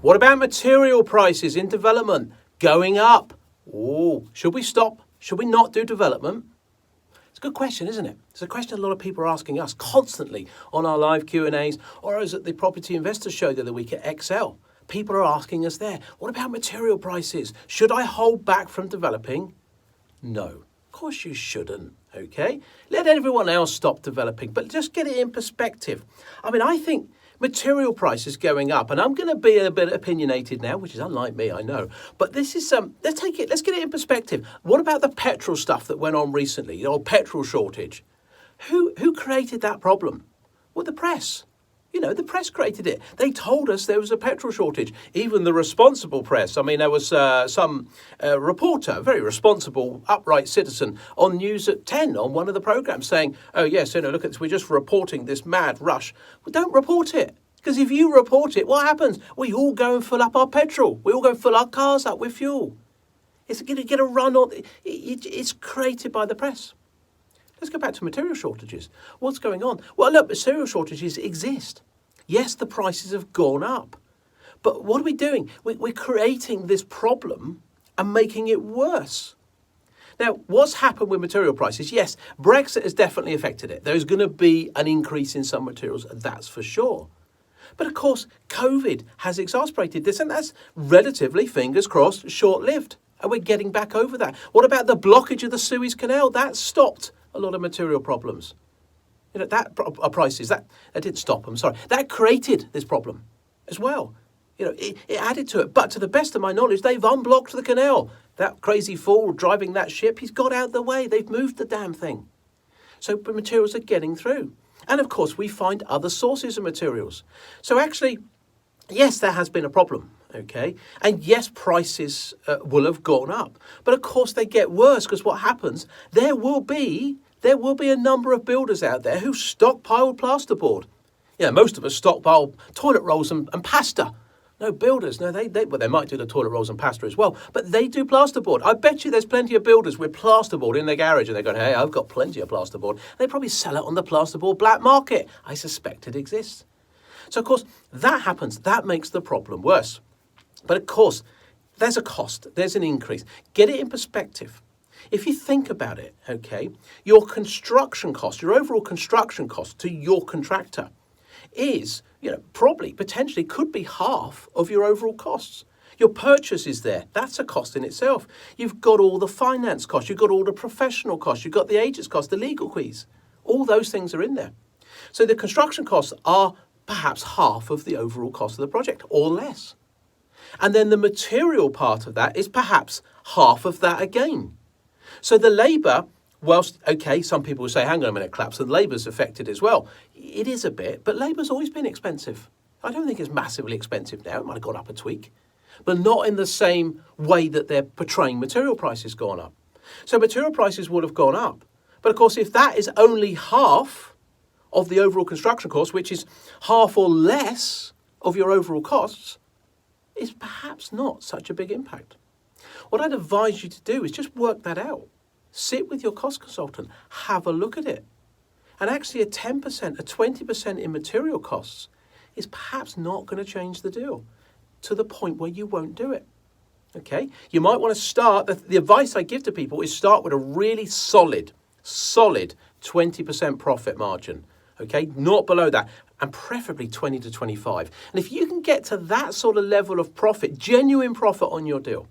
What about material prices in development going up? Oh, should we stop? Should we not do development? It's a good question, isn't it? It's a question a lot of people are asking us constantly on our live Q&As, or as at the Property Investors Show the other week at XL. People are asking us there, what about material prices? Should I hold back from developing? No, of course you shouldn't, okay? Let everyone else stop developing, but just get it in perspective. I mean, I think material prices going up, and I'm going to be a bit opinionated now, which is unlike me, I know. But this is let's get it in perspective. What about the petrol stuff that went on recently? The old petrol shortage. Who created that problem? Well, the press. The press created it. They told us there was a petrol shortage. Even the responsible press. I mean, there was some reporter, a very responsible, upright citizen, on News at 10 on one of the programmes saying, oh, yes, look at this, we're just reporting this mad rush. Well, don't report it. Because if you report it, what happens? We all go and fill up our petrol. We all go and fill our cars up with fuel. It's going to get a run on. It's created by the press. Let's go back to material shortages. What's going on? Well, look, material shortages exist. Yes, the prices have gone up. But what are we doing? We're creating this problem and making it worse. Now, what's happened with material prices? Yes, Brexit has definitely affected it. There's going to be an increase in some materials, that's for sure. But of course, COVID has exacerbated this, and that's relatively, fingers crossed, short-lived. And we're getting back over that. What about the blockage of the Suez Canal? That stopped a lot of material problems. Prices, that didn't stop them, sorry. That created this problem as well. It added to it. But to the best of my knowledge, they've unblocked the canal. That crazy fool driving that ship, he's got out of the way. They've moved the damn thing. So materials are getting through. And of course, we find other sources of materials. So actually, yes, there has been a problem. Okay, and yes, prices will have gone up, but of course they get worse because what happens? There will be a number of builders out there who stockpile plasterboard. Most of us stockpile toilet rolls and pasta. No builders, no, they might do the toilet rolls and pasta as well, but they do plasterboard. I bet you there's plenty of builders with plasterboard in their garage, and they're going, hey, I've got plenty of plasterboard. They probably sell it on the plasterboard black market. I suspect it exists. So of course that happens. That makes the problem worse. But of course, there's a cost, there's an increase. Get it in perspective. If you think about it, okay, your construction cost, your overall construction cost to your contractor is, probably, potentially could be half of your overall costs. Your purchase is there. That's a cost in itself. You've got all the finance costs, you've got all the professional costs, you've got the agent's costs, the legal fees. All those things are in there. So the construction costs are perhaps half of the overall cost of the project or less. And then the material part of that is perhaps half of that again. So the labour, whilst, okay, some people will say, hang on a minute, Clapson, labour's affected as well. It is a bit, but labour's always been expensive. I don't think it's massively expensive now. It might have gone up a tweak, but not in the same way that they're portraying material prices gone up. So material prices would have gone up. But of course, if that is only half of the overall construction cost, which is half or less of your overall costs, is perhaps not such a big impact. What I'd advise you to do is just work that out. Sit with your cost consultant, have a look at it. And actually a 10%, a 20% in material costs is perhaps not going to change the deal to the point where you won't do it. Okay? You might want to start, the advice I give to people is start with a really solid 20% profit margin. Okay? Not below that. And preferably 20 to 25. And if you can get to that sort of level of profit, genuine profit on your deal,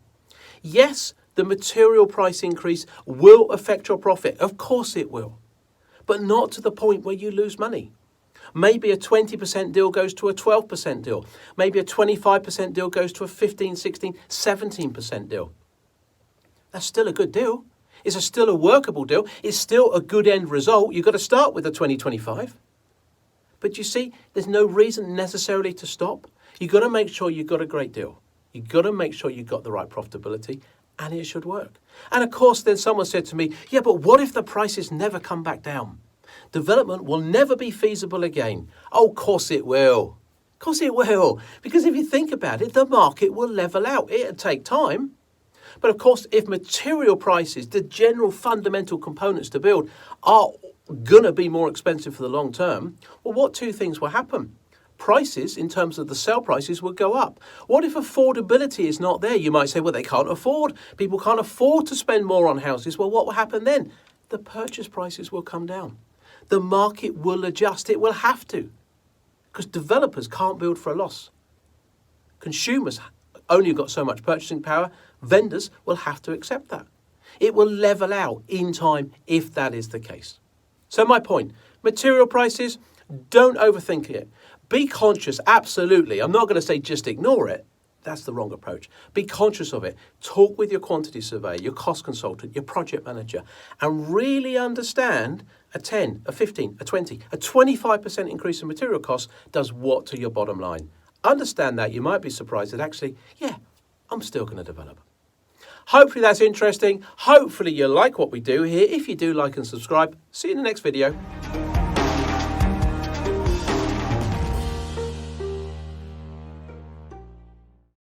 yes, the material price increase will affect your profit. Of course it will. But not to the point where you lose money. Maybe a 20% deal goes to a 12% deal. Maybe a 25% deal goes to a 15, 16, 17% deal. That's still a good deal. It's still a workable deal. It's still a good end result. You've got to start with the 2025. But you see, there's no reason necessarily to stop. You've got to make sure you've got a great deal. You've got to make sure you've got the right profitability, and it should work. And of course, then someone said to me, yeah, but what if the prices never come back down? Development will never be feasible again. Oh, of course it will. Of course it will. Because if you think about it, the market will level out. It'll take time. But of course, if material prices, the general fundamental components to build, are going to be more expensive for the long term, well, what two things will happen? prices, in terms of the sell prices, will go up. What if affordability is not there? You might say, well, they can't afford. People can't afford to spend more on houses. Well, what will happen then? The purchase prices will come down. The market will adjust. It will have to, because developers can't build for a loss. Consumers only got so much purchasing power. Vendors will have to accept that. It will level out in time if that is the case. So my point, material prices, don't overthink it. Be conscious, absolutely. I'm not going to say just ignore it. That's the wrong approach. Be conscious of it. Talk with your quantity surveyor, your cost consultant, your project manager, and really understand a 10, a 15, a 20, a 25% increase in material costs does what to your bottom line. Understand that. You might be surprised that actually, yeah, I'm still going to develop. Hopefully that's interesting. Hopefully you like what we do here. If you do, like and subscribe. See you in the next video.